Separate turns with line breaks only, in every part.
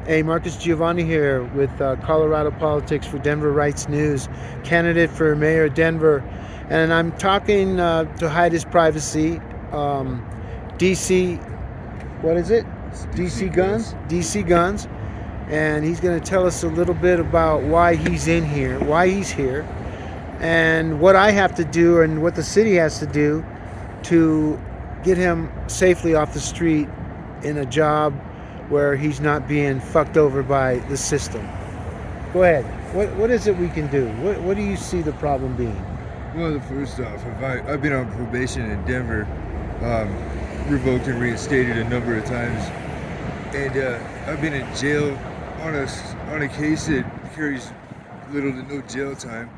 Hey, Marcus Giavanni here with Colorado Politics for Denverites News, candidate for Mayor of Denver. And I'm talking to hide his privacy. DC, what is it? DC Guns? DC Guns. And he's going to tell us a little bit about why he's in here, why he's here, and what I have to do and what the city has to do to get him safely off the street in a job where he's not being fucked over by the system. Go ahead. What is it we can do? What do you see the problem being?
Well, first off, I've been on probation in Denver, revoked and reinstated a number of times, and I've been in jail on a case that carries little to no jail time.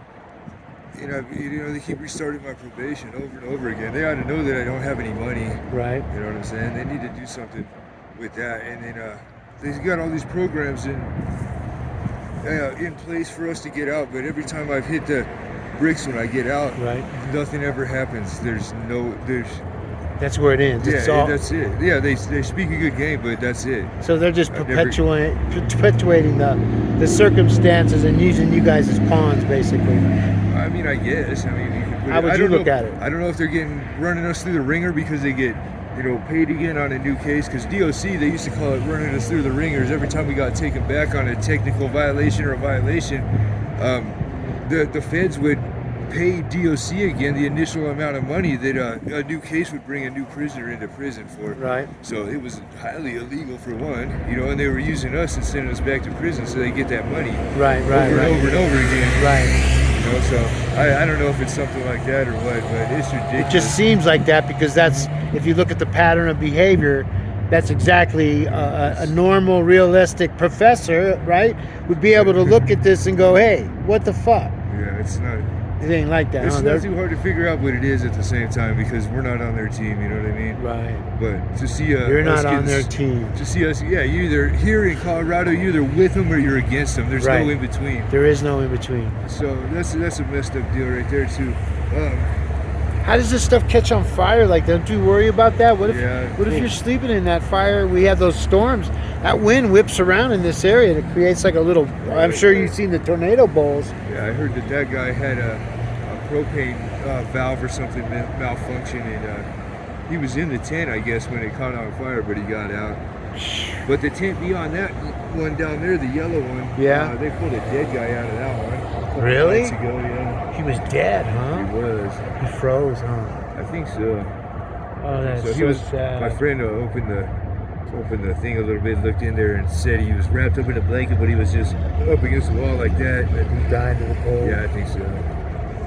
They keep restarting my probation over and over again. They ought to know that I don't have any money.
Right.
You know what I'm saying? They need to do something with that. And then they've got all these programs in place for us to get out. But every time I've hit the bricks when I get out,
right,
nothing ever happens.
That's where it ends.
Yeah, that's it. Yeah, they speak a good game, but that's it.
So they're just perpetuating the circumstances and using you guys as pawns, basically.
I mean, I guess. I mean, you can put
how would you look at it?
I don't know if they're running us through the ringer because they get, paid again on a new case. Because DOC, they used to call it running us through the ringers. Every time we got taken back on a technical violation or a violation, the feds would pay DOC again the initial amount of money that a new case would bring a new prisoner into prison for.
Right.
So it was highly illegal for one, and they were using us and sending us back to prison so they get that money.
Right.
Over and over again.
Right.
So I don't know if it's something like that or what, but it's ridiculous.
It just seems like that because if you look at the pattern of behavior, that's exactly a normal, realistic professor, right, would be able to look at this and go, hey, what the fuck?
Yeah, it's not.
It ain't like that.
It's not too hard to figure out what it is at the same time because we're not on their team, you know what I mean?
Right.
But to see
you're not on their team.
To see us, you're either here in Colorado, you're either with them or you're against them. There's
right.
no in between.
There is no in between.
So that's a messed up deal right there too.
How does this stuff catch on fire? Like, don't you worry about that? What if you're sleeping in that fire? We have those storms. That wind whips around in this area and it creates like a little. I'm sure you've seen the tornado bowls.
Yeah, I heard that guy had a propane valve or something malfunction, and he was in the tent, I guess, when it caught on fire, but he got out. But the tent beyond that one down there, the yellow one, they pulled a dead guy out of that one.
Really?
Months ago, yeah.
He was dead, huh?
He was.
He froze, huh?
I think so.
Oh, that's
so
sad.
My friend opened the thing a little bit, looked in there, and said he was wrapped up in a blanket, but he was just up against the wall like that.
And he died in the cold.
Yeah, I think so.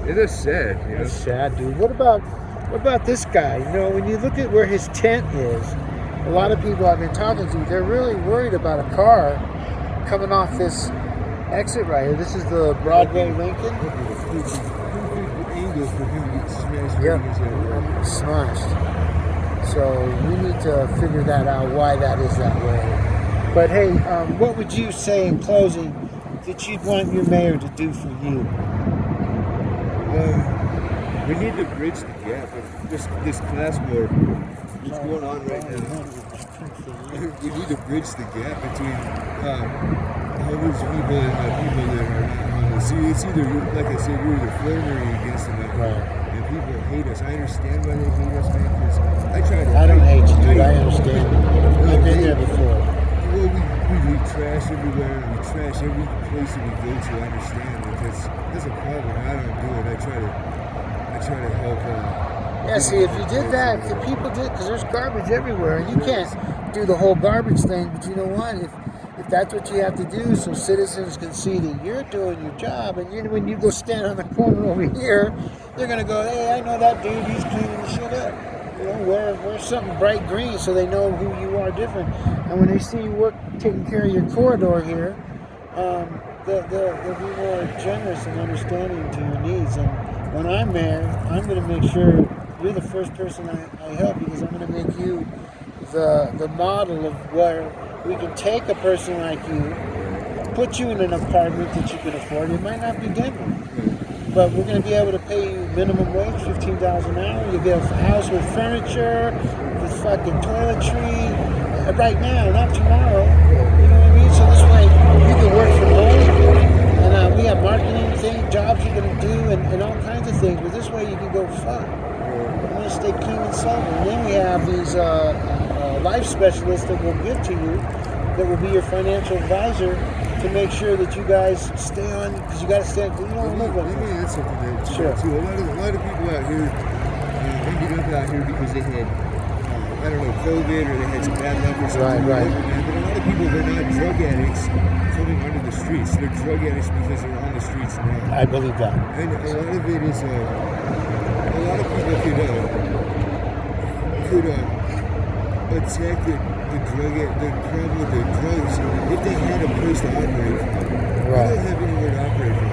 Yeah, that's sad.
That's sad, dude. What about this guy? When you look at where his tent is, a lot of people I've been talking to, they're really worried about a car coming off this exit right here. This is the Broadway Lincoln.
Angle for him to get smashed.
Yeah, smashed. So we need to figure that out, why that is that way. But hey, what would you say in closing that you'd want your mayor to do for you?
We need to bridge the gap of this class war that's going on right now. We need to bridge the gap between homeless people and the people that are not homeless. See, it's either, like I said, you're either for them or you're against them. And people hate us. I understand why they hate us, man, because
I don't hate you, dude. I understand. I've been there before.
Well, we leave trash everywhere, and we trash every place that we go to. I understand, because that's a problem. I don't do it. I try to help.
Yeah, see, if you did that, if the people did, because there's garbage everywhere, and you can't do the whole garbage thing, but you know what? If that's what you have to do, so citizens can see that you're doing your job, and when you go stand on the corner over here, they're going to go, hey, I know that dude, he's cleaning the shit up. Wear something bright green so they know who you are different. And when they see you taking care of your corridor here, they'll be more generous and understanding to your needs. And when I'm mayor, I'm going to make sure you're the first person I help, because I'm going to make you the model of where we can take a person like you, put you in an apartment that you can afford. It might not be Denver, but we're going to be able to pay you minimum wage, $15 an hour. You'll get a house with furniture, with fucking toiletry, right now, not tomorrow. You know what I mean? So this specialist that we'll give to you, that will be your financial advisor to make sure that you guys stay on, because you got to stay. You don't live like
Let me add something there too.
Sure.
Too. A lot of people out here ended up out here because they had, I don't know, COVID or they had some bad luck or something.
Right.
But a lot of people, they're not drug addicts coming onto the streets. They're drug addicts because they're on the streets now.
I believe that.
And a lot of it is, a lot of people could attack the problem with the drugs if they had a place to operate from.
Right.
We don't have anywhere to operate from.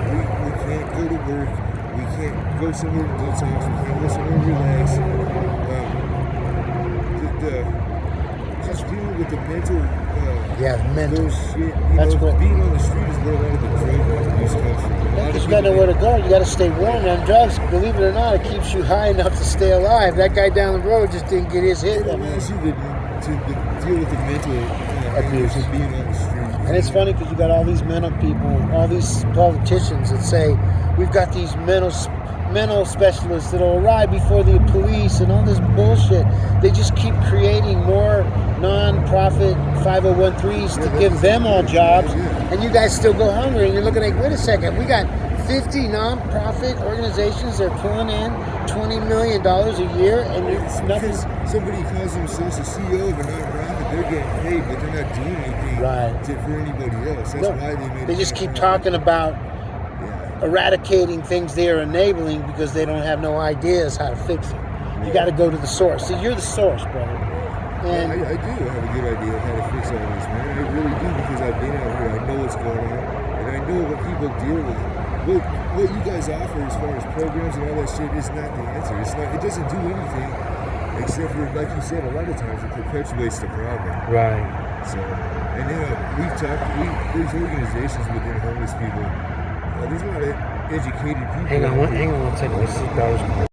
We can't go to work. We can't go somewhere to detox. We can't go somewhere to relax. Just dealing with the mental.
Mental.
Those shit.
That's what.
Being on the street is where a lot of the drug abuse comes from.
Because you got nowhere to go. You got to stay warm. And drugs, believe it or not, it keeps you high enough to stay alive. That guy down the road just didn't get his hit.
It allows you to deal with the mental abuse of being on the street.
And it's funny because you got all these mental people, all these politicians that say, we've got these mental specialists that'll arrive before the police and all this bullshit. They just keep creating more non-profit 501(c)(3)s to give them all jobs, and you guys still go hungry. And you're looking like, wait a second, we got 50 non-profit organizations that are pulling in $20 million a year, and it's nothing.
Somebody calls themselves a CEO of a non-profit, they're getting paid, but they're not doing anything for anybody else. That's why they made it.
They just keep talking about eradicating things they are enabling because they don't have no ideas how to fix it. You got to go to the source. So you're the source, brother. And
I do have a good idea of how to fix all this, man. I really do, because I've been out here. I know what's going on, and I know what people deal with. What you guys offer as far as programs and all that shit is not the answer. It's not. It doesn't do anything except for, like you said, a lot of times it perpetuates the problem.
right.
So, and then we've talked. There's organizations within homeless people. There's a lot of educated people.
Hang on one second. This is